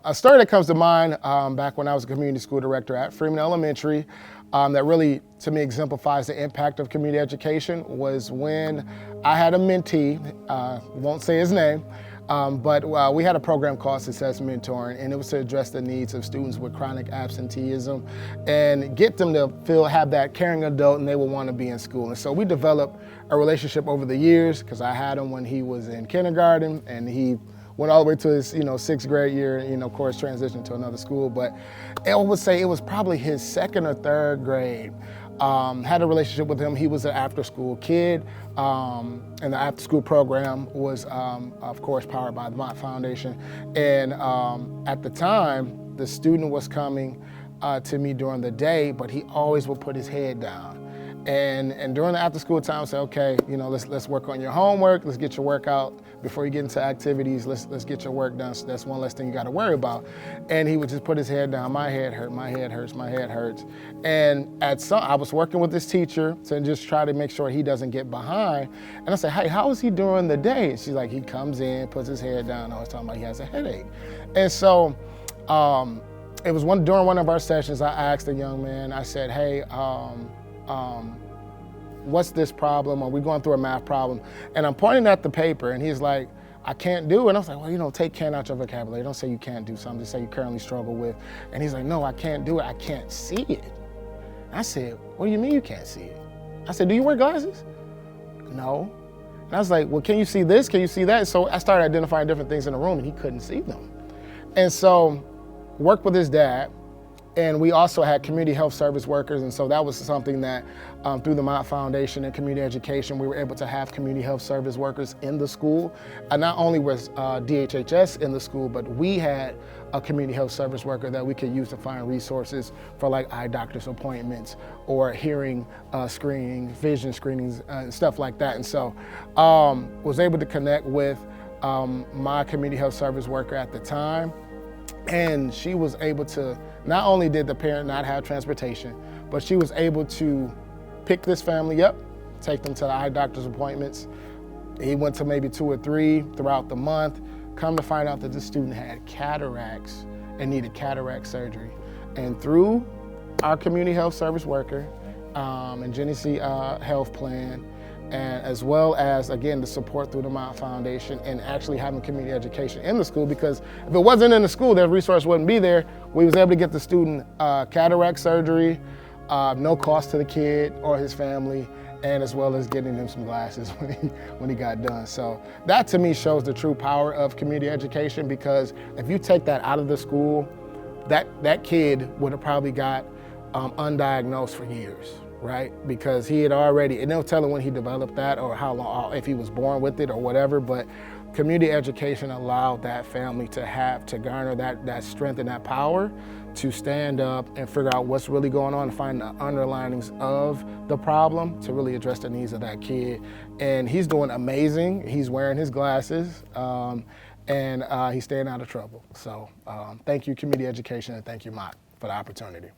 A story that comes to mind back when I was a community school director at Freeman Elementary that really, to me, exemplifies the impact of community education was when I had a mentee, won't say his name, but we had a program called Success Mentoring, and it was to address the needs of students with chronic absenteeism and get them to have that caring adult and they will want to be in school. And so we developed a relationship over the years because I had him when he was in kindergarten and he went all the way to his, sixth grade year, of course, transitioned to another school. But I would say it was probably his second or third grade. Had a relationship with him. He was an after-school kid, and the after-school program was, of course, powered by the Mott Foundation. And at the time, the student was coming to me during the day, but he always would put his head down. And during the after-school time, I say, okay, let's work on your homework. Let's get your work out before you get into activities. Let's get your work done. So that's one less thing you got to worry about. And he would just put his head down. My head hurt. My head hurts. My head hurts. And I was working with this teacher to just try to make sure he doesn't get behind. And I said, hey, how is he during the day? And she's like, he comes in, puts his head down. I was talking about he has a headache. And so it was during one of our sessions. I asked the young man. I said, hey. What's this problem? Are we going through a math problem? And I'm pointing at the paper and he's like, I can't do it. And I was like, well, take can't out your vocabulary. Don't say you can't do something, just say you currently struggle with. And he's like, no, I can't do it. I can't see it. And I said, what do you mean you can't see it? I said, do you wear glasses? No. And I was like, well, can you see this? Can you see that? So I started identifying different things in the room and he couldn't see them. And so worked with his dad. And we also had community health service workers, and so that was something that through the Mott Foundation and community education, we were able to have community health service workers in the school. And not only was DHHS in the school, but we had a community health service worker that we could use to find resources for like eye doctor's appointments or hearing screening, vision screenings, and stuff like that. And so was able to connect with my community health service worker at the time. And she was able to, not only did the parent not have transportation, but she was able to pick this family up, take them to the eye doctor's appointments. He went to maybe 2 or 3 throughout the month. Come to find out that the student had cataracts and needed cataract surgery. And through our community health service worker and Genesee Health Plan, and as well as, again, the support through the Mott Foundation and actually having community education in the school, because if it wasn't in the school, that resource wouldn't be there. We was able to get the student cataract surgery, no cost to the kid or his family, and as well as getting him some glasses when he got done. So that to me shows the true power of community education, because if you take that out of the school, that kid would have probably got undiagnosed for years. Right? Because he had already, and they'll tell him when he developed that or how long, if he was born with it or whatever, but community education allowed that family to garner that strength and that power to stand up and figure out what's really going on and find the underlinings of the problem to really address the needs of that kid. And he's doing amazing. He's wearing his glasses and he's staying out of trouble. So thank you, community education, and thank you, Mott, for the opportunity.